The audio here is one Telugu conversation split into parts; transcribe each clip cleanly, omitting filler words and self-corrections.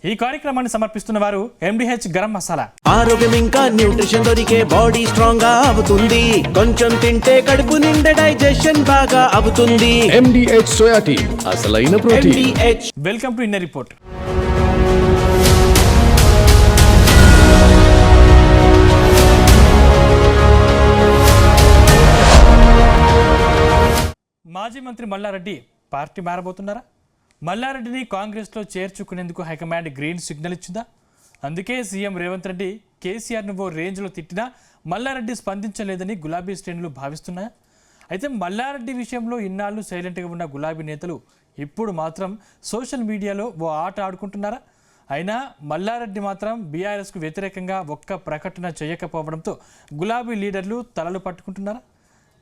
ఈ కార్యక్రమాన్ని సమర్పిస్తున్న వారు MDH గరం మసాలా. ఆరోగ్యం ఇంకా న్యూట్రిషన్ దొరికే బాడీ స్ట్రాంగ్ గా అవుతుంది. కొంచెం తింటే కడుపు నిండా డైజెషన్ బాగా అవుతుంది. MDH సోయా టీ అసలైన protein. Welcome to inner report. మాజీ మంత్రి మల్లారెడ్డి పార్టీ మారబోతున్నారా? మల్లారెడ్డిని కాంగ్రెస్లో చేర్చుకునేందుకు హైకమాండ్ గ్రీన్ సిగ్నల్ ఇచ్చిందా? అందుకే సీఎం రేవంత్ రెడ్డి కేసీఆర్ను ఓ రేంజ్లో తిట్టినా మల్లారెడ్డి స్పందించలేదని గులాబీ శ్రేణులు భావిస్తున్నాయా? అయితే మల్లారెడ్డి విషయంలో ఇన్నాళ్ళు సైలెంట్గా ఉన్న గులాబీ నేతలు ఇప్పుడు మాత్రం సోషల్ మీడియాలో ఓ ఆట ఆడుకుంటున్నారా? అయినా మల్లారెడ్డి మాత్రం బీఆర్ఎస్కు వ్యతిరేకంగా ఒక్క ప్రకటన చేయకపోవడంతో గులాబీ లీడర్లు తలలు పట్టుకుంటున్నారా?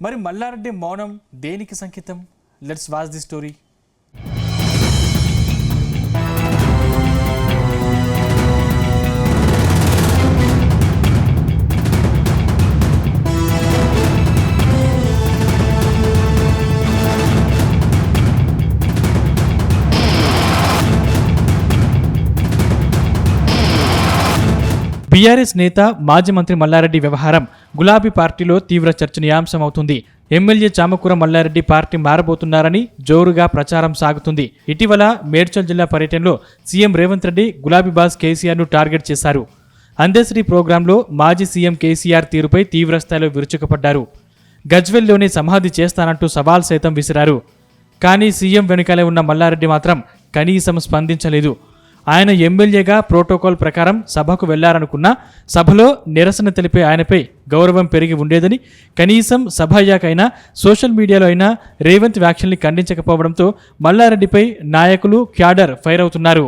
మరి మల్లారెడ్డి మౌనం దేనికి సంకేతం? Let's watch the story. BRS నేత మాజీ మంత్రి మల్లారెడ్డి వ్యవహారం గులాబీ పార్టీలో తీవ్ర చర్చనీయాంశమవుతుంది. ఎమ్మెల్యే చామకూర మల్లారెడ్డి పార్టీ మారబోతున్నారని జోరుగా ప్రచారం సాగుతుంది. ఇటీవల మేడ్చల్ జిల్లా పర్యటనలో సీఎం రేవంత్ రెడ్డి గులాబీ బాస్ కేసీఆర్ను టార్గెట్ చేశారు. అందశ్రీ ప్రోగ్రాంలో మాజీ సీఎం కేసీఆర్ తీరుపై తీవ్రస్థాయిలో విరుచుకుపడ్డారు. గజ్వెల్లోనే సమాధి చేస్తానంటూ సవాల్ సైతం విసిరారు. కానీ సీఎం వెనుకాలే ఉన్న మల్లారెడ్డి మాత్రం కనీసం స్పందించలేదు. ఆయన ఎమ్మెల్యేగా ప్రోటోకాల్ ప్రకారం సభకు వెళ్లారనుకున్నా సభలో నిరసన తెలిపే ఆయనపై గౌరవం పెరిగి ఉండేదని, కనీసం సభ అయ్యాకైనా సోషల్ మీడియాలో అయినా రేవంత్ వ్యాఖ్యల్ని ఖండించకపోవడంతో మల్లారెడ్డిపై నాయకులు క్యాడర్ ఫైర్ అవుతున్నారు.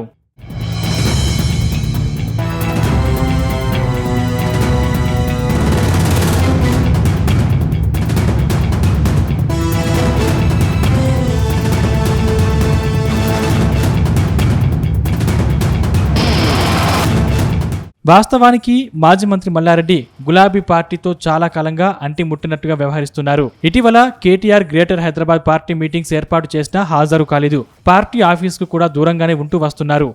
వాస్తవానికి మాజీ మంత్రి మల్లారెడ్డి గులాబీ పార్టీతో చాలా కాలంగా అంటిముట్టినట్టుగా వ్యవహరిస్తున్నారు. ఇటీవల KTR greater Hyderabad party meetings ఏర్పాటు చేసినా హాజరు కాలేదు. పార్టీ ఆఫీస్కు కూడా దూరంగానే ఉంటూ వస్తున్నారు.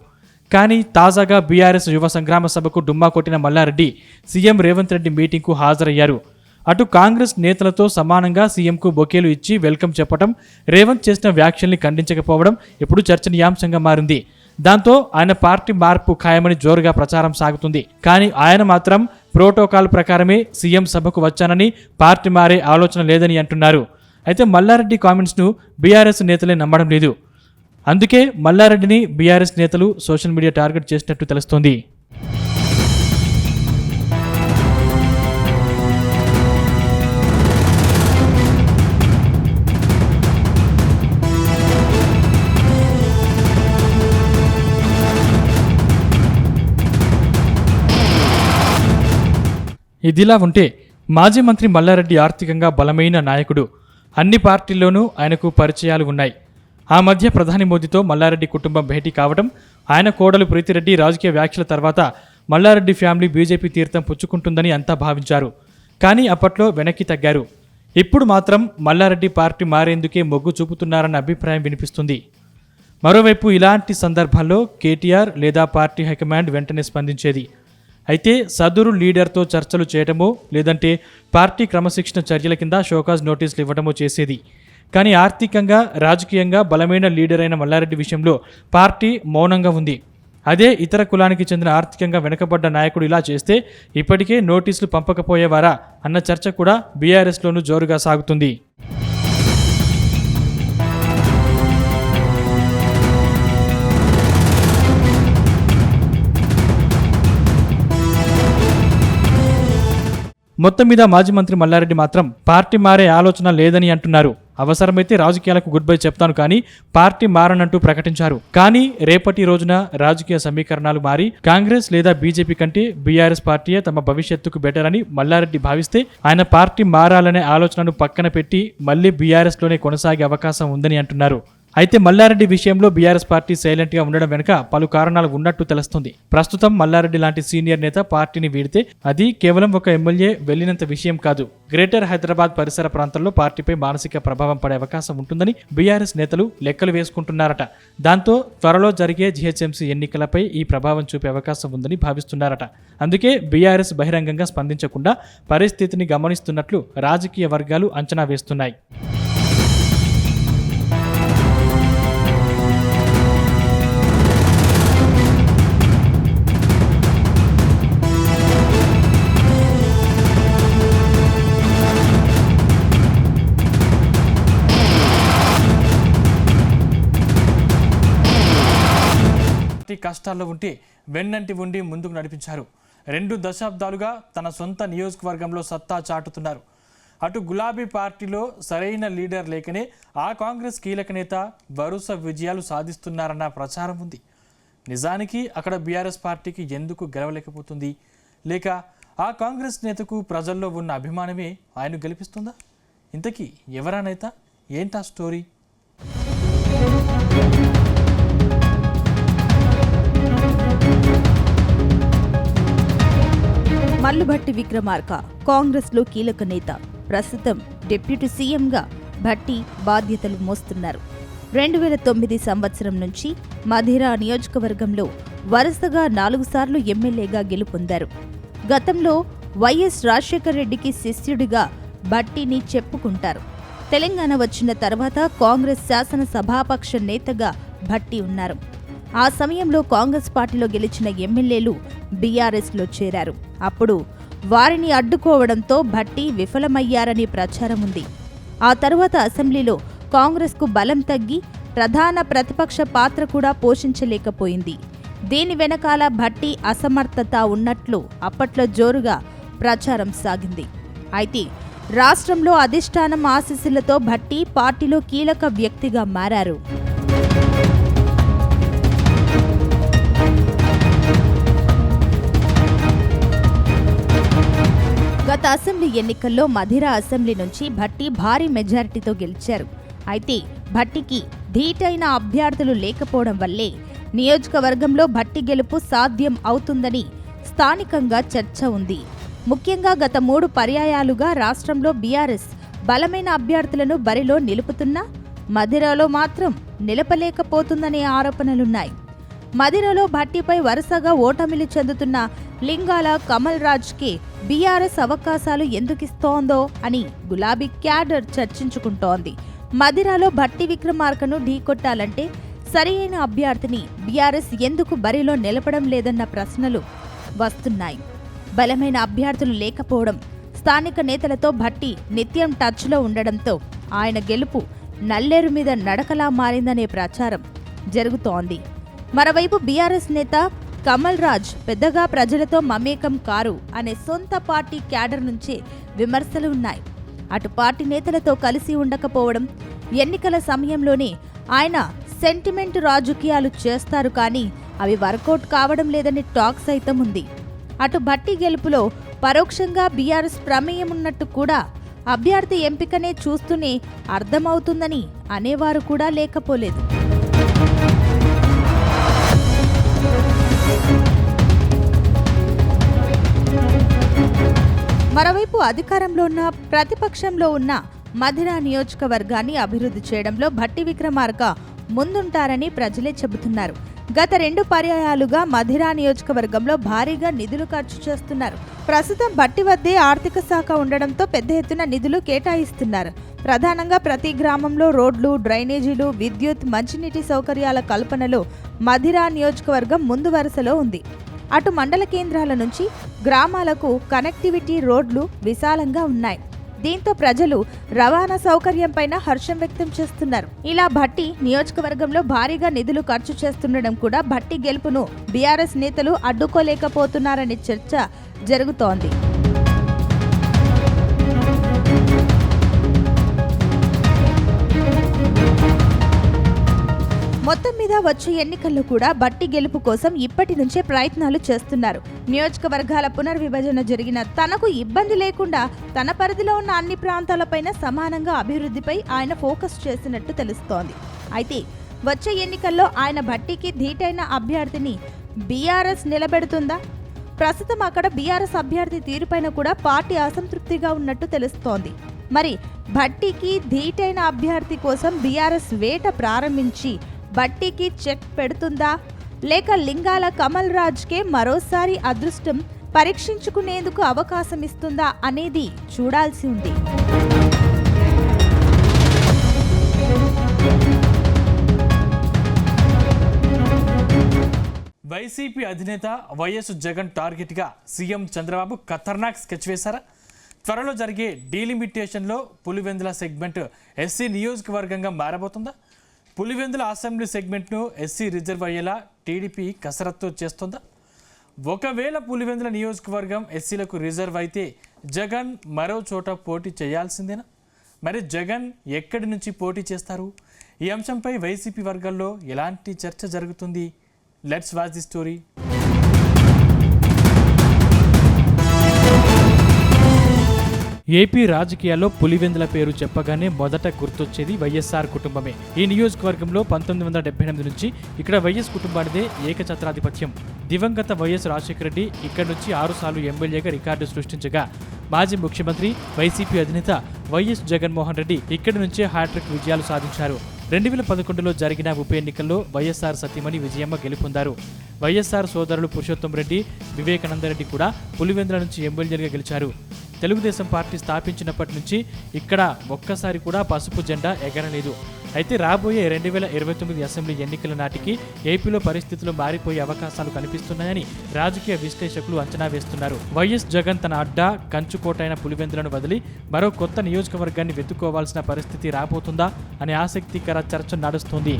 కానీ తాజాగా బీఆర్ఎస్ యువ సంగ్రామ సభకు డుమ్మా కొట్టిన మల్లారెడ్డి సీఎం రేవంత్ రెడ్డి మీటింగ్కు హాజరయ్యారు. అటు కాంగ్రెస్ నేతలతో సమానంగా సీఎంకు బొకేలు ఇచ్చి వెల్కమ్ చెప్పడం, రేవంత్ చేసిన వ్యాఖ్యల్ని ఖండించకపోవడం ఇప్పుడు చర్చనీయాంశంగా మారింది. దాంతో ఆయన పార్టీ మార్పు ఖాయమని జోరుగా ప్రచారం సాగుతుంది. కానీ ఆయన మాత్రం ప్రోటోకాల్ ప్రకారమే సీఎం సభకు వచ్చానని, పార్టీ మారే ఆలోచన లేదని అంటున్నారు. అయితే మల్లారెడ్డి కామెంట్స్ను బీఆర్ఎస్ నేతలే నమ్మడం లేదు. అందుకే మల్లారెడ్డిని బీఆర్ఎస్ నేతలు సోషల్ మీడియా టార్గెట్ చేసినట్టు తెలుస్తోంది. ఇదిలా ఉంటే మాజీ మంత్రి మల్లారెడ్డి ఆర్థికంగా బలమైన నాయకుడు. అన్ని పార్టీల్లోనూ ఆయనకు పరిచయాలు ఉన్నాయి. ఆ మధ్య ప్రధాని మోదీతో మల్లారెడ్డి కుటుంబం భేటీ కావడం, ఆయన కోడలు ప్రీతిరెడ్డి రాజకీయ వ్యాఖ్యల తర్వాత మల్లారెడ్డి ఫ్యామిలీ బీజేపీ తీర్థం పుచ్చుకుంటుందని అంతా భావించారు. కానీ అప్పట్లో వెనక్కి తగ్గారు. ఇప్పుడు మాత్రం మల్లారెడ్డి పార్టీ మారేందుకే మొగ్గు చూపుతున్నారన్న అభిప్రాయం వినిపిస్తుంది. మరోవైపు ఇలాంటి సందర్భాల్లో కేటీఆర్ లేదా పార్టీ హైకమాండ్ వెంటనే స్పందించేది. అయితే సదరు లీడర్తో చర్చలు చేయడమో లేదంటే పార్టీ క్రమశిక్షణ చర్యల కింద షోకాజ్ నోటీసులు ఇవ్వడమో చేసేది. కానీ ఆర్థికంగా, రాజకీయంగా బలమైన లీడర్ అయిన మల్లారెడ్డి విషయంలో పార్టీ మౌనంగా ఉంది. అదే ఇతర కులానికి చెందిన ఆర్థికంగా వెనుకబడ్డ నాయకుడు ఇలా చేస్తే ఇప్పటికే నోటీసులు పంపకపోయేవారా అన్న చర్చ కూడా బీఆర్ఎస్లోనూ జోరుగా సాగుతుంది. మొత్తం మీద మాజీ మంత్రి మల్లారెడ్డి మాత్రం పార్టీ మారే ఆలోచన లేదని అంటున్నారు. అవసరమైతే రాజకీయాలకు గుడ్ బై చెప్తాను కానీ పార్టీ మారనంటూ ప్రకటించారు. కానీ రేపటి రోజున రాజకీయ సమీకరణాలు మారి కాంగ్రెస్ లేదా బీజేపీ కంటే బీఆర్ఎస్ పార్టీయే తమ భవిష్యత్తుకు బెటర్ అని మల్లారెడ్డి భావిస్తే ఆయన పార్టీ మారాలనే ఆలోచనను పక్కన పెట్టి మళ్లీ బీఆర్ఎస్ లోనే కొనసాగే అవకాశం ఉందని అంటున్నారు. అయితే మల్లారెడ్డి విషయంలో బీఆర్ఎస్ పార్టీ సైలెంట్ గా ఉండడం వెనుక పలు కారణాలు ఉన్నట్టు తెలుస్తుంది. ప్రస్తుతం మల్లారెడ్డి లాంటి సీనియర్ నేత పార్టీని వీడితే అది కేవలం ఒక ఎమ్మెల్యే వెళ్లినంత విషయం కాదు. గ్రేటర్ హైదరాబాద్ పరిసర ప్రాంతాల్లో పార్టీపై మానసిక ప్రభావం పడే అవకాశం ఉంటుందని బీఆర్ఎస్ నేతలు లెక్కలు వేసుకుంటున్నారట. దాంతో త్వరలో జరిగే జీహెచ్ఎంసీ ఎన్నికలపై ఈ ప్రభావం చూపే అవకాశం ఉందని భావిస్తున్నారట. అందుకే బీఆర్ఎస్ బహిరంగంగా స్పందించకుండా పరిస్థితిని గమనిస్తున్నట్లు రాజకీయ వర్గాలు అంచనా వేస్తున్నాయి. కష్టాల్లో ఉంటే వెన్నంటి ఉండి ముందుకు నడిపించారు. 2 దశాబ్దాలుగా తన సొంత నియోజకవర్గంలో సత్తా చాటుతున్నారు. అటు గులాబీ పార్టీలో సరైన లీడర్ లేకనే ఆ కాంగ్రెస్ కీలక నేత వరుస విజయాలు సాధిస్తున్నారన్న ప్రచారం ఉంది. నిజానికి అక్కడ బీఆర్ఎస్ పార్టీకి ఎందుకు గెలవలేకపోతుంది? లేక ఆ కాంగ్రెస్ నేతకు ప్రజల్లో ఉన్న అభిమానమే ఆయన గెలిపిస్తుందా? ఇంతకీ ఎవరా నేత? ఏంటా స్టోరీ? మల్లుభట్టి విక్రమార్క కాంగ్రెస్లో కీలక నేత. ప్రస్తుతం డిప్యూటీ సీఎంగా భట్టి బాధ్యతలు మోస్తున్నారు. 2009 సంవత్సరం నుంచి మధిర నియోజకవర్గంలో వరుసగా 4 సార్లు ఎమ్మెల్యేగా గెలుపొందారు. గతంలో వైఎస్ రాజశేఖర్ రెడ్డికి శిష్యుడిగా భట్టిని చెప్పుకుంటారు. తెలంగాణ వచ్చిన తర్వాత కాంగ్రెస్ శాసనసభాపక్ష నేతగా భట్టి ఉన్నారు. ఆ సమయంలో కాంగ్రెస్ పార్టీలో గెలిచిన ఎమ్మెల్యేలు బీఆర్ఎస్లో చేరారు. అప్పుడు వారిని అడ్డుకోవడంతో భట్టి విఫలమయ్యారని ప్రచారం ఉంది. ఆ తరువాత అసెంబ్లీలో కాంగ్రెస్కు బలం తగ్గి ప్రధాన ప్రతిపక్ష పాత్ర కూడా పోషించలేకపోయింది. దీని వెనకాల భట్టి అసమర్థత ఉన్నట్లు అప్పట్లో జోరుగా ప్రచారం సాగింది. అయితే రాష్ట్రంలో అధిష్టానం ఆశీస్సులతో భట్టి పార్టీలో కీలక వ్యక్తిగా మారారు. గత అసెంబ్లీ ఎన్నికల్లో మధిర అసెంబ్లీ నుంచి భట్టి భారీ మెజారిటీతో గెలిచారు. అయితే భట్టికి ధీటైన అభ్యర్థులు లేకపోవడం వల్లే నియోజకవర్గంలో భట్టి గెలుపు సాధ్యం అవుతుందని స్థానికంగా చర్చ ఉంది. ముఖ్యంగా గత 3 పర్యాయాలుగా రాష్ట్రంలో బీఆర్ఎస్ బలమైన అభ్యర్థులను బరిలో నిలుపుతున్నా మధిరలో మాత్రం నిలపలేకపోతుందనే ఆరోపణలున్నాయి. మధిరలో భట్టిపై వరుసగా ఓటమిలు చెందుతున్న లింగాల కమల్ రాజ్కి బీఆర్ఎస్ అవకాశాలు ఎందుకిస్తోందో అని గులాబీ క్యాడర్ చర్చించుకుంటోంది. మధిరలో భట్టి విక్రమార్కను ఢీకొట్టాలంటే సరైన అభ్యర్థిని బీఆర్ఎస్ ఎందుకు బరిలో నిలపడం లేదన్న ప్రశ్నలు వస్తున్నాయి. బలమైన అభ్యర్థులు లేకపోవడం, స్థానిక నేతలతో భట్టి నిత్యం టచ్లో ఉండడంతో ఆయన గెలుపు నల్లేరు మీద నడకలా మారిందనే ప్రచారం జరుగుతోంది. మరోవైపు బీఆర్ఎస్ నేత కమల్ రాజ్ పెద్దగా ప్రజలతో మమేకం కారు అనే సొంత పార్టీ క్యాడర్ నుంచే విమర్శలు ఉన్నాయి. అటు పార్టీ నేతలతో కలిసి ఉండకపోవడం, ఎన్నికల సమయంలోనే ఆయన సెంటిమెంట్ రాజకీయాలు చేస్తారు కానీ అవి వర్కౌట్ కావడం లేదని టాక్ సైతం ఉంది. అటు భట్టి గెలుపులో పరోక్షంగా బీఆర్ఎస్ ప్రమేయం ఉన్నట్టు కూడా అభ్యర్థి ఎంపికనే చూస్తూనే అర్థమవుతుందని అనేవారు కూడా లేకపోలేదు. మరోవైపు అధికారంలో ఉన్న ప్రతిపక్షంలో ఉన్న మధిర నియోజకవర్గాన్ని అభివృద్ధి చేయడంలో భట్టి విక్రమార్క ముందుంటారని ప్రజలే చెబుతున్నారు. గత 2 పర్యాయాలుగా మధిర నియోజకవర్గంలో భారీగా నిధులు ఖర్చు చేస్తున్నారు. ప్రస్తుతం భట్టి వద్దే ఆర్థిక శాఖ ఉండడంతో పెద్ద ఎత్తున నిధులు కేటాయిస్తున్నారు. ప్రధానంగా ప్రతి గ్రామంలో రోడ్లు, డ్రైనేజీలు, విద్యుత్, మంచినీటి సౌకర్యాల కల్పనలో మధిర నియోజకవర్గం ముందు వరుసలో ఉంది. అటు మండల కేంద్రాల నుంచి గ్రామాలకు కనెక్టివిటీ రోడ్లు విశాలంగా ఉన్నాయి. దీంతో ప్రజలు రవాణా సౌకర్యంపైన హర్షం వ్యక్తం చేస్తున్నారు. ఇలా భట్టి నియోజకవర్గంలో భారీగా నిధులు ఖర్చు చేస్తుండడం కూడా భట్టి గెలుపును బీఆర్ఎస్ నేతలు అడ్డుకోలేకపోతున్నారనే చర్చ జరుగుతోంది. మొత్తం మీద వచ్చే ఎన్నికల్లో కూడా భట్టి గెలుపు కోసం ఇప్పటి నుంచే ప్రయత్నాలు చేస్తున్నారు. నియోజకవర్గాల పునర్విభజన జరిగిన తనకు ఇబ్బంది లేకుండా తన పరిధిలో ఉన్న అన్ని ప్రాంతాలపైన సమానంగా అభివృద్ధిపై ఆయన ఫోకస్ చేసినట్టు తెలుస్తోంది. అయితే వచ్చే ఎన్నికల్లో ఆయన భట్టికి ధీటైన అభ్యర్థిని బీఆర్ఎస్ నిలబెడుతుందా? ప్రస్తుతం అక్కడ బీఆర్ఎస్ అభ్యర్థి తీరుపైన కూడా పార్టీ అసంతృప్తిగా ఉన్నట్టు తెలుస్తోంది. మరి భట్టికి ధీటైన అభ్యర్థి కోసం బీఆర్ఎస్ వేట ప్రారంభించి భట్టికి చెక్ పెడుతుందా, లేక లింగాల కమల్ రాజ్కే మరోసారి అదృష్టం పరీక్షించుకునేందుకు అవకాశం ఇస్తుందా అనేది చూడాల్సి ఉంది. వైసీపీ అధినేత వైఎస్ జగన్ టార్గెట్గా సీఎం చంద్రబాబు ఖతర్నాక్ స్కెచ్ వేశారా? త్వరలో జరిగే డీలిమిటేషన్లో పులివెందుల సెగ్మెంట్ ఎస్సీ నియోజకవర్గంగా మారబోతుందా? పులివెందుల అసెంబ్లీ సెగ్మెంట్ను ఎస్సీ రిజర్వ్ అయ్యేలా టీడీపీ కసరత్తు చేస్తుందా? ఒకవేళ పులివెందుల నియోజకవర్గం ఎస్సీలకు రిజర్వ్ అయితే జగన్ మరో చోట పోటీ చేయాల్సిందేనా? మరి జగన్ ఎక్కడి నుంచి పోటీ చేస్తారు? ఈ అంశంపై వైసీపీ వర్గాల్లో ఎలాంటి చర్చ జరుగుతుంది? Let's watch the story. AP రాజకీయాల్లో పులివెందుల పేరు చెప్పగానే మొదట గుర్తొచ్చేది వైఎస్ఆర్ కుటుంబమే. ఈ నియోజకవర్గంలో 1978 నుంచి ఇక్కడ వైఎస్ కుటుంబానిదే ఏకఛత్రాధిపత్యం. దివంగత వైఎస్ రాజశేఖర రెడ్డి ఇక్కడి నుంచి 6 సార్లు ఎమ్మెల్యేగా రికార్డు సృష్టించగా మాజీ ముఖ్యమంత్రి వైసీపీ అధినేత వైఎస్ జగన్మోహన్ రెడ్డి ఇక్కడి నుంచే హ్యాట్రిక్ విజయాలు సాధించారు. 2011లో జరిగిన ఉప ఎన్నికల్లో వైఎస్ఆర్ సతీమణి విజయమ్మ గెలుపొందారు. వైఎస్ఆర్ సోదరులు పురుషోత్తం రెడ్డి, వివేకానందరెడ్డి కూడా పులివెందుల నుంచి ఎమ్మెల్యేలుగా గెలిచారు. తెలుగుదేశం పార్టీ స్థాపించినప్పటి నుంచి ఇక్కడ ఒక్కసారి కూడా పసుపు జెండా ఎగరలేదు. అయితే రాబోయే 2029 అసెంబ్లీ ఎన్నికల నాటికి ఏపీలో పరిస్థితులు మారిపోయే అవకాశాలు కనిపిస్తున్నాయని రాజకీయ విశ్లేషకులు అంచనా వేస్తున్నారు. వైఎస్ జగన్ తన అడ్డా కంచుకోటైన పులివెందులను వదిలి మరో కొత్త నియోజకవర్గాన్ని వెతుక్కోవాల్సిన పరిస్థితి రాబోతుందా అనే ఆసక్తికర చర్చ నడుస్తోంది.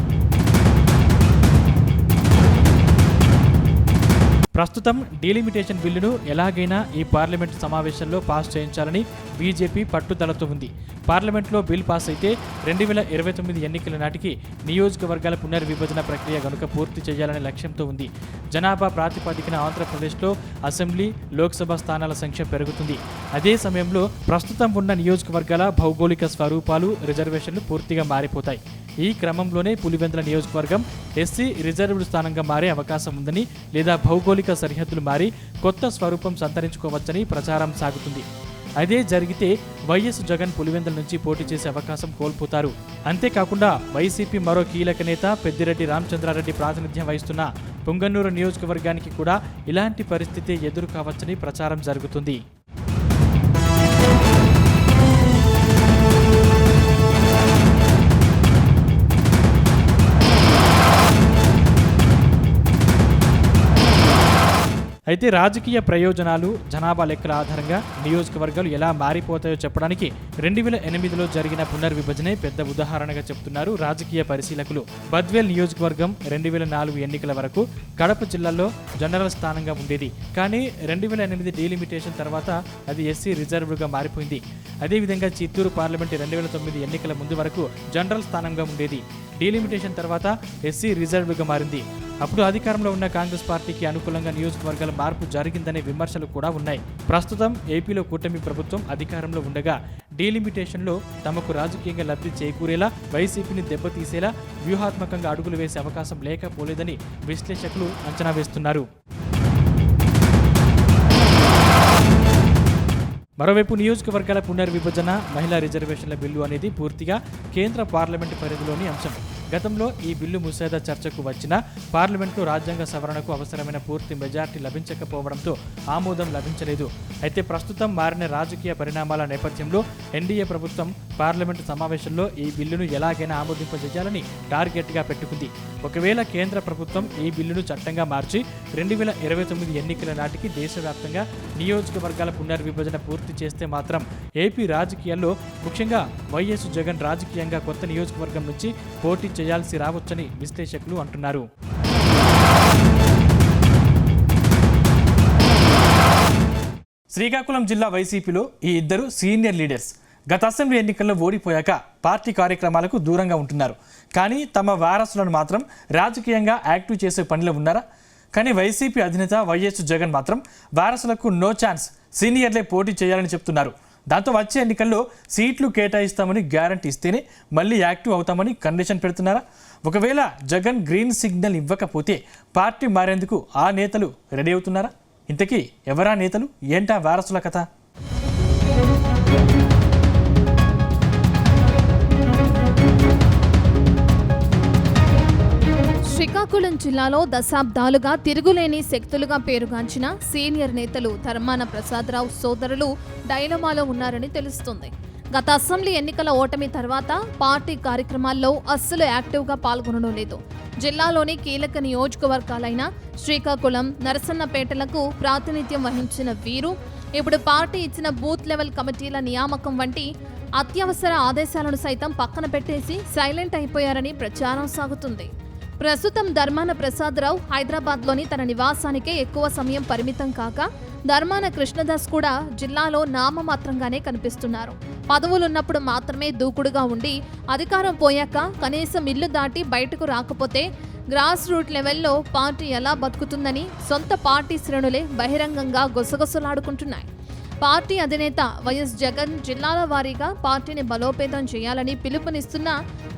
ప్రస్తుతం డీలిమిటేషన్ బిల్లును ఎలాగైనా ఈ పార్లమెంటు సమావేశంలో పాస్ చేయించాలని బీజేపీ పట్టుదలతో ఉంది. పార్లమెంట్లో బిల్ పాస్ అయితే 2029 ఎన్నికల నాటికి నియోజకవర్గాల పునర్విభజన ప్రక్రియ గనుక పూర్తి చేయాలనే లక్ష్యంతో ఉంది. జనాభా ప్రాతిపదికన ఆంధ్రప్రదేశ్లో అసెంబ్లీ, లోక్సభ స్థానాల సంఖ్య పెరుగుతుంది. అదే సమయంలో ప్రస్తుతం ఉన్న నియోజకవర్గాల భౌగోళిక స్వరూపాలు, రిజర్వేషన్లు పూర్తిగా మారిపోతాయి. ఈ క్రమంలోనే పులివెందుల నియోజకవర్గం ఎస్సీ రిజర్వ్డ్ స్థానంగా మారే అవకాశం ఉందని, లేదా భౌగోళిక సరిహద్దులు మారి కొత్త స్వరూపం సంతరించుకోవచ్చని ప్రచారం సాగుతుంది. అదే జరిగితే వైఎస్ జగన్ పులివెందుల నుంచి పోటీ చేసే అవకాశం కోల్పోతారు. అంతేకాకుండా వైసీపీ మరో కీలక నేత పెద్దిరెడ్డి రామచంద్రారెడ్డి ప్రాతినిధ్యం వహిస్తున్న పుంగనూరు నియోజకవర్గానికి కూడా ఇలాంటి పరిస్థితి ఎదురు కావచ్చని ప్రచారం జరుగుతుంది. అయితే రాజకీయ ప్రయోజనాలు, జనాభా లెక్కల ఆధారంగా నియోజకవర్గాలు ఎలా మారిపోతాయో చెప్పడానికి 2008లో జరిగిన పునర్విభజనే పెద్ద ఉదాహరణగా చెప్తున్నారు రాజకీయ పరిశీలకులు. బద్వేల్ నియోజకవర్గం 2004 ఎన్నికల వరకు కడప జిల్లాలో జనరల్ స్థానంగా ఉండేది. కానీ 2008 డీలిమిటేషన్ తర్వాత అది ఎస్సీ రిజర్వ్డ్గా మారిపోయింది. అదేవిధంగా చిత్తూరు పార్లమెంటు 2009 ఎన్నికల ముందు వరకు జనరల్ స్థానంగా ఉండేది. డీలిమిటేషన్ తర్వాత ఎస్సీ రిజర్వ్డ్గా మారింది. అప్పుడు అధికారంలో ఉన్న కాంగ్రెస్ పార్టీకి అనుకూలంగా నియోజకవర్గాల మార్పు జరిగిందనే విమర్శలు కూడా ఉన్నాయి. ప్రస్తుతం ఏపీలో కూటమి ప్రభుత్వం అధికారంలో ఉండగా డీలిమిటేషన్లో తమకు రాజకీయంగా లబ్ధి చేకూరేలా, వైసీపీని దెబ్బతీసేలా వ్యూహాత్మకంగా అడుగులు వేసే అవకాశం లేకపోలేదని విశ్లేషకులు అంచనా వేస్తున్నారు. మరోవైపు నియోజకవర్గాల పునర్విభజన, మహిళా రిజర్వేషన్ల బిల్లు అనేది పూర్తిగా కేంద్ర పార్లమెంటు పరిధిలోని అంశం. గతంలో ఈ బిల్లు ముసాయిదా చర్చకు వచ్చినా పార్లమెంట్లో రాజ్యాంగ సవరణకు అవసరమైన పూర్తి మెజార్టీ లభించకపోవడంతో ఆమోదం లభించలేదు. అయితే ప్రస్తుతం మారిన రాజకీయ పరిణామాల నేపథ్యంలో ఎన్డీఏ ప్రభుత్వం పార్లమెంటు సమావేశంలో ఈ బిల్లును ఎలాగైనా ఆమోదింపజేయాలని టార్గెట్గా పెట్టుకుంది. ఒకవేళ కేంద్ర ప్రభుత్వం ఈ బిల్లును చట్టంగా మార్చి 2029 ఎన్నికల నాటికి దేశవ్యాప్తంగా నియోజకవర్గాల పునర్విభజన పూర్తి చేస్తే మాత్రం ఏపీ రాజకీయాల్లో, ముఖ్యంగా వైఎస్ జగన్ రాజకీయంగా కొత్త నియోజకవర్గం నుంచి పోటీ చేయాల్సి రావచ్చని విశ్లేషకులు అంటున్నారు. శ్రీకాకుళం జిల్లా వైసీపీలో ఈ ఇద్దరు సీనియర్ లీడర్స్ గత అసెంబ్లీ ఎన్నికల్లో ఓడిపోయాక పార్టీ కార్యక్రమాలకు దూరంగా ఉంటున్నారు. కానీ తమ వారసులను మాత్రం రాజకీయంగా యాక్టివ్ చేసే పనిలో ఉన్నారా? కానీ వైసీపీ అధినేత వైఎస్ జగన్ మాత్రం వారసులకు నో ఛాన్స్, సీనియర్లే పోటీ చేయాలని చెప్తున్నారు. దాంతో వచ్చే ఎన్నికల్లో సీట్లు కేటాయిస్తామని గ్యారంటీ ఇస్తేనే మళ్ళీ యాక్టివ్ అవుతామని కండిషన్ పెడుతున్నారా? ఒకవేళ జగన్ గ్రీన్ సిగ్నల్ ఇవ్వకపోతే పార్టీ మారేందుకు ఆ నేతలు రెడీ అవుతున్నారా? ఇంతకీ ఎవరా నేతలు, ఏంటా వారసుల కథ? శ్రీకాకుళం జిల్లాలో దశాబ్దాలుగా తిరుగులేని శక్తులుగా పేరుగాంచిన సీనియర్ నేతలు ధర్మాన ప్రసాదరావు సోదరులు డైలమాలో ఉన్నారని తెలుస్తుంది. గత అసెంబ్లీ ఎన్నికల ఓటమి తర్వాత పార్టీ కార్యక్రమాల్లో అస్సలు యాక్టివ్గా పాల్గొనడం లేదు. జిల్లాలోని కీలక నియోజకవర్గాలైన శ్రీకాకుళం, నరసన్నపేటలకు ప్రాతినిధ్యం వహించిన వీరు ఇప్పుడు పార్టీ ఇచ్చిన బూత్ లెవెల్ కమిటీల నియామకం వంటి అత్యవసర ఆదేశాలను సైతం పక్కన పెట్టేసి సైలెంట్ అయిపోయారని ప్రచారం సాగుతుంది. ప్రస్తుతం ధర్మాన ప్రసాదరావు హైదరాబాద్లోని తన నివాసానికే ఎక్కువ సమయం పరిమితం కాక ధర్మాన కృష్ణదాస్ కూడా జిల్లాలో నామమాత్రంగానే కనిపిస్తున్నారు. పదవులున్నప్పుడు మాత్రమే దూకుడుగా ఉండి అధికారం పోయాక కనీసం ఇల్లు దాటి బయటకు రాకపోతే గ్రాస్ రూట్ లెవెల్లో పార్టీ ఎలా బతుకుతుందని సొంత పార్టీ శ్రేణులే బహిరంగంగా గుసగుసలాడుకుంటున్నాయి. పార్టీ అధినేత వైఎస్ జగన్ జిల్లాల వారీగా పార్టీని బలోపేతం చేయాలని పిలుపునిస్తున్నా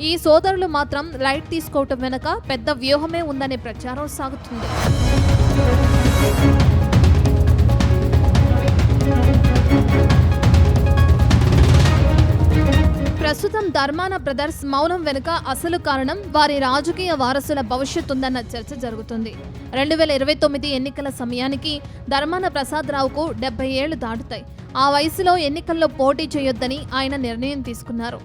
ఈ సోదరులు మాత్రం లైట్ తీసుకోవటం వెనుక పెద్ద వ్యూహమే ఉందనే ప్రచారం సాగుతుంది. ప్రస్తుతం ధర్మాన బ్రదర్స్ మౌనం వెనుక అసలు కారణం వారి రాజకీయ వారసుల భవిష్యత్తు ఉందన్న చర్చ జరుగుతుంది. 2029 ఎన్నికల సమయానికి ధర్మాన ప్రసాదరావుకు 70 ఏళ్లు దాటుతాయి. ఆ వయసులో ఎన్నికల్లో పోటీ చేయొద్దని ఆయన నిర్ణయం తీసుకున్నారు.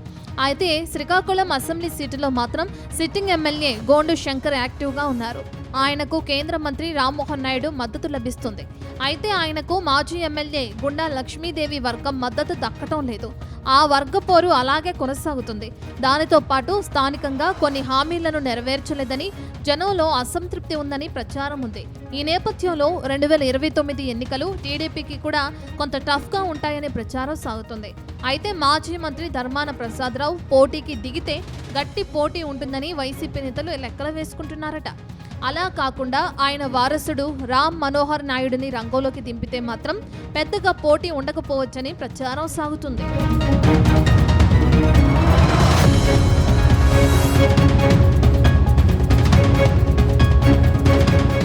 అయితే శ్రీకాకుళం అసెంబ్లీ సీటులో మాత్రం సిట్టింగ్ ఎమ్మెల్యే గోండు శంకర్ యాక్టివ్గా ఉన్నారు. ఆయనకు కేంద్ర మంత్రి రామ్మోహన్ నాయుడు మద్దతు లభిస్తుంది. అయితే ఆయనకు మాజీ ఎమ్మెల్యే గుండా లక్ష్మీదేవి వర్గం మద్దతు దక్కటం లేదు. ఆ వర్గ పోరు అలాగే కొనసాగుతుంది. దానితో పాటు స్థానికంగా కొన్ని హామీలను నెరవేర్చలేదని జనంలో అసంతృప్తి ఉందని ప్రచారం ఉంది. ఈ నేపథ్యంలో 2029 ఎన్నికలు టీడీపీకి కూడా కొంత టఫ్గా ఉంటాయనే ప్రచారం సాగుతుంది. అయితే మాజీ మంత్రి ధర్మాన ప్రసాదరావు పోటీకి దిగితే గట్టి పోటీ ఉంటుందని వైసీపీ నేతలు లెక్కలు వేసుకుంటున్నారట. అలా కాకుండా ఆయన వారసుడు రామ్ మనోహర్ నాయుడుని రంగంలోకి దింపితే మాత్రం పెద్దగా పోటీ ఉండకపోవచ్చని ప్రచారం సాగుతుంది.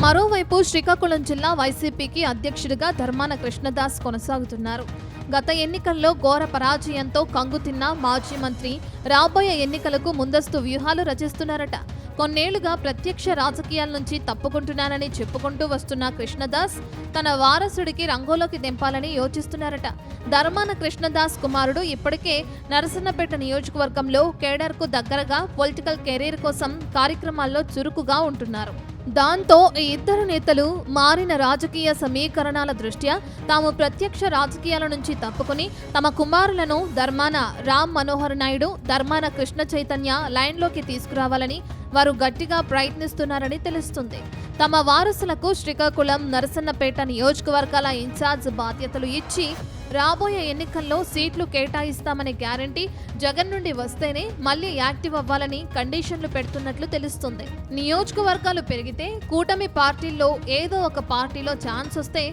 మరోవైపు శ్రీకాకుళం జిల్లా వైసీపీకి అధ్యక్షుడిగా ధర్మాన కృష్ణదాస్ కొనసాగుతున్నారు. గత ఎన్నికల్లో ఘోర పరాజయంతో కంగుతిన్న మాజీ మంత్రి రాబోయే ఎన్నికలకు ముందస్తు వ్యూహాలు రచిస్తున్నారట. కొన్నేళ్లుగా ప్రత్యక్ష రాజకీయాల నుంచి తప్పుకుంటున్నానని చెప్పుకుంటూ వస్తున్న కృష్ణదాస్ తన వారసుడికి రంగంలోకి దింపాలని యోచిస్తున్నారట. ధర్మాన కృష్ణదాస్ కుమారుడు ఇప్పటికే నరసన్నపేట నియోజకవర్గంలో కేడర్కు దగ్గరగా పొలిటికల్ కెరీర్ కోసం కార్యక్రమాల్లో చురుకుగా ఉంటున్నారు. దాంతో ఈ ఇద్దరు నేతలు మారిన రాజకీయ సమీకరణాల దృష్ట్యా తాము ప్రత్యక్ష రాజకీయాల నుంచి తప్పుకుని తమ కుమారులను ధర్మాన రామ్ మనోహర్ నాయుడు, ధర్మాన కృష్ణ చైతన్య లైన్లోకి తీసుకురావాలని వారు గట్టిగా ప్రయత్నిస్తున్నారని తెలుస్తుంది. తమ వారసులకు శ్రీకాకుళం, నరసన్నపేట నియోజకవర్గాల ఇన్ఛార్జ్ బాధ్యతలు ఇచ్చి రాబోయే ఎన్నికల్లో సీట్లు కేటాయిస్తామనే గ్యారంటీ జగన్ నుండి వస్తేనే మళ్లీ యాక్టివ్ అవ్వాలని కండిషన్లు పెడుతున్నట్లు తెలుస్తుంది. నియోజకవర్గాలు పెరిగితే కూటమి పార్టీల్లో ఏదో ఒక పార్టీలో ఛాన్స్ వస్తే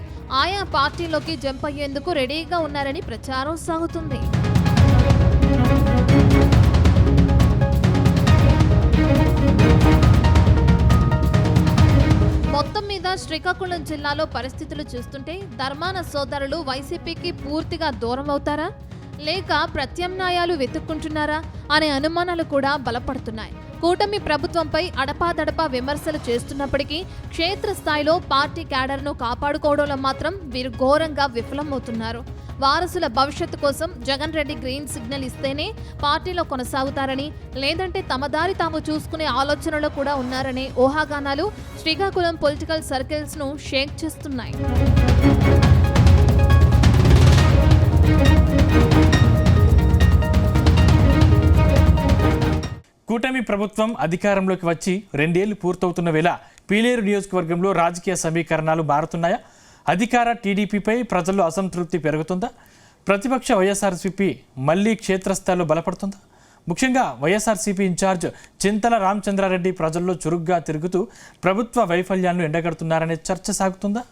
ఆయా పార్టీలోకి జంప్ అయ్యేందుకు రెడీగా ఉన్నారని ప్రచారం సాగుతుంది. మొత్తం మీద శ్రీకాకుళం జిల్లాలో పరిస్థితులు చూస్తుంటే ధర్మాన సోదరులు వైసీపీకి పూర్తిగా దూరం అవుతారా, లేక ప్రత్యామ్నాయాలు వెతుక్కుంటున్నారా అనే అనుమానాలు కూడా బలపడుతున్నాయి. కూటమి ప్రభుత్వంపై అడపాదడపా విమర్శలు చేస్తున్నప్పటికీ క్షేత్రస్థాయిలో పార్టీ క్యాడర్ను కాపాడుకోవడంలో మాత్రం వీరు ఘోరంగా విఫలమవుతున్నారు. వారసుల భవిష్యత్తు కోసం జగన్ రెడ్డి గ్రీన్ సిగ్నల్ ఇస్తేనే పార్టీలో కొనసాగుతారని, లేదంటే తమ దారి తాము చూసుకునే ఆలోచనలో కూడా ఉన్నారనే ఊహాగానాలు శ్రీకాకుళం పొలిటికల్ సర్కిల్స్ ను షేక్ చేస్తున్నాయి. కూటమి ప్రభుత్వం అధికారంలోకి వచ్చి 2 ఏళ్లు పూర్తవుతున్న వేళ పీలేరు నియోజకవర్గంలో రాజకీయ సమీకరణాలు మారుతున్నాయా? అధికార టీడీపీపై ప్రజల్లో అసంతృప్తి పెరుగుతుందా? ప్రతిపక్ష వైఎస్ఆర్సీపీ మళ్లీ క్షేత్రస్థాయిలో బలపడుతుందా? ముఖ్యంగా వైఎస్ఆర్సీపీ ఇన్ఛార్జ్ చింతల రామచంద్రారెడ్డి ప్రజల్లో చురుగ్గా తిరుగుతూ ప్రభుత్వ వైఫల్యాలను ఎండగడుతున్నారనే చర్చ సాగుతుందా?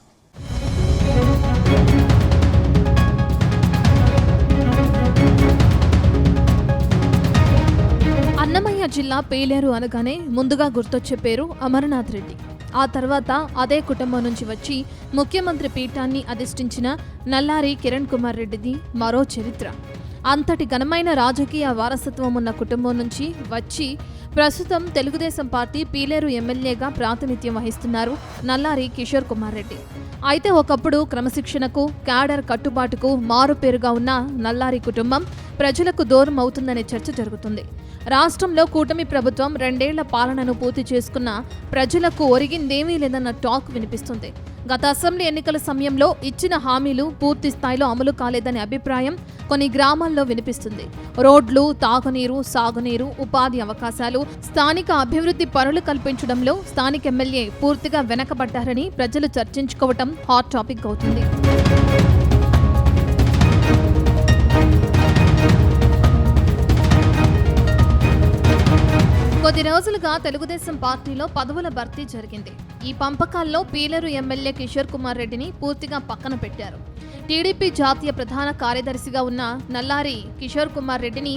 జిల్లా పీలేరు అనగానే ముందుగా గుర్తొచ్చే పేరు అమర్నాథ్ రెడ్డి. ఆ తర్వాత అదే కుటుంబం నుంచి వచ్చి ముఖ్యమంత్రి పీఠాన్ని అధిష్ఠించిన నల్లారి కిరణ్ కుమార్ రెడ్డిది మరో చరిత్ర. అంతటి ఘనమైన రాజకీయ వారసత్వం ఉన్న కుటుంబం నుంచి వచ్చి ప్రస్తుతం తెలుగుదేశం పార్టీ పీలేరు ఎమ్మెల్యేగా ప్రాతినిధ్యం వహిస్తున్నారు నల్లారి కిషోర్ కుమార్ రెడ్డి. అయితే ఒకప్పుడు క్రమశిక్షణకు, క్యాడర్ కట్టుబాటుకు మారుపేరుగా ఉన్న నల్లారి కుటుంబం ప్రజలకు దూరం అవుతుందనే చర్చ జరుగుతుంది. రాష్ట్రంలో కూటమి ప్రభుత్వం 2 ఏళ్ల పాలనను పూర్తి చేసుకున్న ప్రజలకు ఒరిగిందేమీ లేదన్న టాక్ వినిపిస్తుంది. గత అసెంబ్లీ ఎన్నికల సమయంలో ఇచ్చిన హామీలు పూర్తి స్థాయిలో అమలు కాలేదనే అభిప్రాయం కొన్ని గ్రామాల్లో వినిపిస్తుంది. రోడ్లు, తాగునీరు, సాగునీరు, ఉపాధి అవకాశాలు, స్థానిక అభివృద్ధి పనులు కల్పించడంలో స్థానిక ఎమ్మెల్యే పూర్తిగా వెనకబడ్డారని ప్రజలు చర్చించుకోవటం హాట్ టాపిక్ అవుతుంది. కొద్ది రోజులుగా తెలుగుదేశం పార్టీలో పదవుల భర్తీ జరిగింది. ఈ పంపకాల్లో పీలేరు ఎమ్మెల్యే కిషోర్ కుమార్ రెడ్డిని పూర్తిగా పక్కన పెట్టారు. టీడీపీ జాతీయ ప్రధాన కార్యదర్శిగా ఉన్న నల్లారి కిషోర్ కుమార్ రెడ్డిని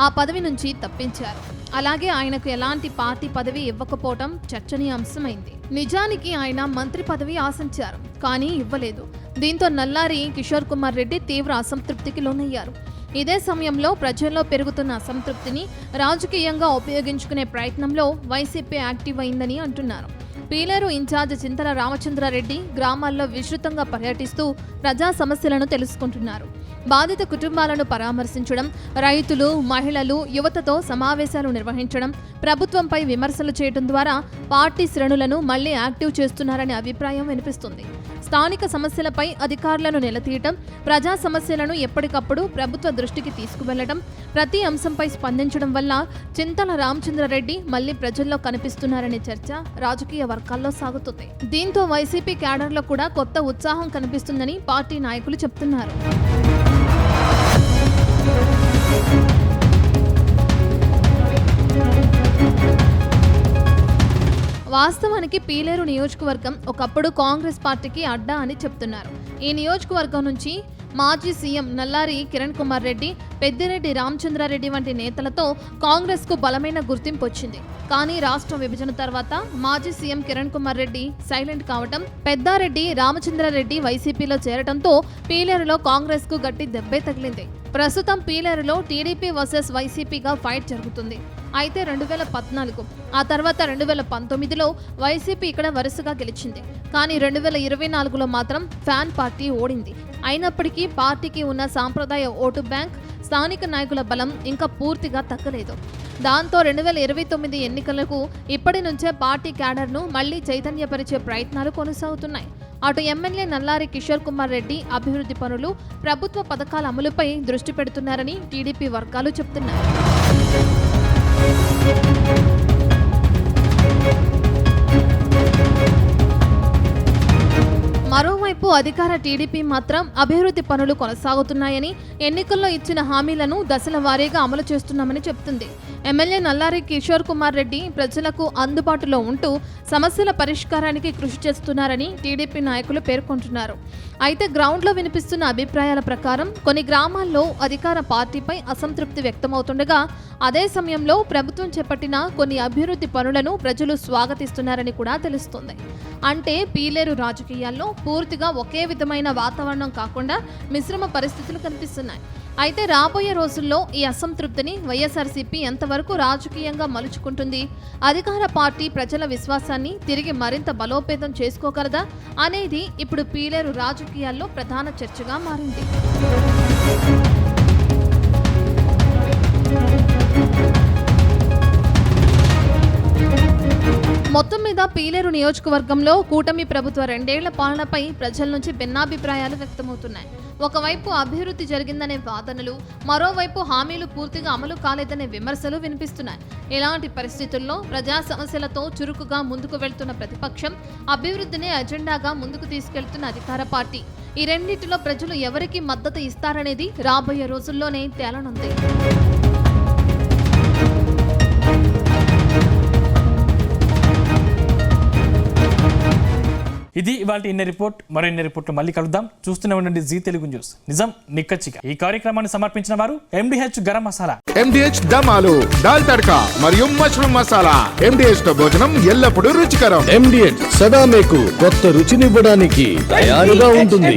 ఆ పదవి నుంచి తప్పించారు. అలాగే ఆయనకు ఎలాంటి పార్టీ పదవి ఇవ్వకపోవడం చర్చనీయాంశమైంది. నిజానికి ఆయన మంత్రి పదవి ఆశించారు, కానీ ఇవ్వలేదు. దీంతో నల్లారి కిషోర్ కుమార్ రెడ్డి తీవ్ర అసంతృప్తికి లోనయ్యారు. ఇదే సమయంలో ప్రజల్లో పెరుగుతున్న అసంతృప్తిని రాజకీయంగా ఉపయోగించుకునే ప్రయత్నంలో వైసీపీ యాక్టివ్ అయిందని అంటున్నారు. పీలేరు ఇన్ఛార్జ్ చింతల రామచంద్రారెడ్డి గ్రామాల్లో విస్తృతంగా పర్యటిస్తూ ప్రజా సమస్యలను తెలుసుకుంటున్నారు. బాధిత కుటుంబాలను పరామర్శించడం, రైతులు, మహిళలు, యువతతో సమావేశాలు నిర్వహించడం, ప్రభుత్వంపై విమర్శలు చేయడం ద్వారా పార్టీ శ్రేణులను మళ్లీ యాక్టివ్ చేస్తున్నారనే అభిప్రాయం వినిపిస్తుంది. స్థానిక సమస్యలపై అధికారులను నిలదీయటం, ప్రజా సమస్యలను ఎప్పటికప్పుడు ప్రభుత్వ దృష్టికి తీసుకువెళ్లడం, ప్రతి అంశంపై స్పందించడం వల్ల చింతల రామచంద్రారెడ్డి మళ్లీ ప్రజల్లో కనిపిస్తున్నారనే చర్చ రాజకీయ వర్గాల్లో సాగుతుంది. దీంతో వైసీపీ క్యాడర్లో కూడా కొత్త ఉత్సాహం కనిపిస్తుందని పార్టీ నాయకులు చెప్తున్నారు. వాస్తవానికి పీలేరు నియోజకవర్గం ఒకప్పుడు కాంగ్రెస్ పార్టీకి అడ్డా అని చెప్తున్నారు. ఈ నియోజకవర్గం నుంచి మాజీ సీఎం నల్లారి కిరణ్ కుమార్ రెడ్డి, పెద్దిరెడ్డి రామచంద్రారెడ్డి వంటి నేతలతో కాంగ్రెస్కు బలమైన గుర్తింపు వచ్చింది. కానీ రాష్ట్ర విభజన తర్వాత మాజీ సీఎం కిరణ్ కుమార్ రెడ్డి సైలెంట్ కావటం, పెద్దారెడ్డి రామచంద్రారెడ్డి వైసీపీలో చేరటంతో పీలేరులో కాంగ్రెస్కు గట్టి దెబ్బే తగిలింది. ప్రస్తుతం పీలేరులో టీడీపీ వర్సెస్ వైసీపీగా ఫైట్ జరుగుతుంది. అయితే 2014, ఆ తర్వాత 2019లో వైసీపీ ఇక్కడ వరుసగా గెలిచింది. కానీ 2024లో మాత్రం ఫ్యాన్ పార్టీ ఓడింది. అయినప్పటికీ పార్టీకి ఉన్న సాంప్రదాయ ఓటు బ్యాంక్, స్థానిక నాయకుల బలం ఇంకా పూర్తిగా తగ్గలేదు. దాంతో 2029 ఎన్నికలకు ఇప్పటి నుంచే పార్టీ క్యాడర్ను మళ్లీ చైతన్యపరిచే ప్రయత్నాలు కొనసాగుతున్నాయి. అటు ఎమ్మెల్యే నల్లారి కిషోర్ కుమార్ రెడ్డి అభివృద్ధి పనులు, ప్రభుత్వ పథకాల అమలుపై దృష్టి పెడుతున్నారని టీడీపీ వర్గాలు చెబుతున్నాయి. మరోవైపు అధికార టీడీపీ మాత్రం అభివృద్ధి పనులు కొనసాగుతున్నాయని, ఎన్నికల్లో ఇచ్చిన హామీలను దశల వారీగా అమలు చేస్తున్నామని చెబుతుంది. ఎమ్మెల్యే నల్లారి కిషోర్ కుమార్ రెడ్డి ప్రజలకు అందుబాటులో ఉంటూ సమస్యల పరిష్కారానికి కృషి చేస్తున్నారని టీడీపీ నాయకులు పేర్కొంటున్నారు. అయితే గ్రౌండ్లో వినిపిస్తున్న అభిప్రాయాల ప్రకారం కొన్ని గ్రామాల్లో అధికార పార్టీపై అసంతృప్తి వ్యక్తమవుతుండగా, అదే సమయంలో ప్రభుత్వం చేపట్టిన కొన్ని అభివృద్ధి పనులను ప్రజలు స్వాగతిస్తున్నారని కూడా తెలుస్తుంది. అంటే పీలేరు రాజకీయాల్లో పూర్తిగా ఒకే విధమైన వాతావరణం కాకుండా మిశ్రమ పరిస్థితులు కనిపిస్తున్నాయి. అయితే రాబోయే రోజుల్లో ఈ అసంతృప్తిని వైఎస్ఆర్సీపీ ఎంతవరకు రాజకీయంగా మలుచుకుంటుంది, అధికార పార్టీ ప్రజల విశ్వాసాన్ని తిరిగి మరింత బలోపేతం చేసుకోగలదా అనేది ఇప్పుడు పీలేరు రాజకీయాల్లో ప్రధాన చర్చగా మారింది. మొత్తం మీద పీలేరు నియోజకవర్గంలో కూటమి ప్రభుత్వ 2 ఏళ్ల పాలనపై ప్రజల నుంచి భిన్నాభిప్రాయాలు వ్యక్తమవుతున్నాయి. ఒకవైపు అభివృద్ధి జరిగిందనే వాదనలు, మరోవైపు హామీలు పూర్తిగా అమలు కాలేదనే విమర్శలు వినిపిస్తున్నాయి. ఇలాంటి పరిస్థితుల్లో ప్రజా సమస్యలతో చురుకుగా ముందుకు వెళ్తున్న ప్రతిపక్షం, అభివృద్ధిని ఎజెండాగా ముందుకు తీసుకెళ్తున్న అధికార పార్టీ, ఈ రెండింటిలో ప్రజలు ఎవరికి మద్దతు ఇస్తారనేది రాబోయే రోజుల్లోనే తేలనుంది. ఇది ఇవాళ ఇన్న రిపోర్ట్. మరో ఇన్న రిపోర్ట్లో మళ్ళీ కలుద్దాం. చూస్తూనే ఉండండి జీ తెలుగు న్యూస్, నిజం నిక్కచ్చిగా. ఈ కార్యక్రమాన్ని సమర్పించిన వారు MDH గరం మసాలా, MDH దమాలు, దాల్ తడకా మరియు మష్రూమ్ మసాలా. MDH తో భోజనం ఎల్లప్పుడూ రుచికరం. MDH సదా మీకు కొత్త రుచినివ్వడానికి తయారుగా ఉంటుంది.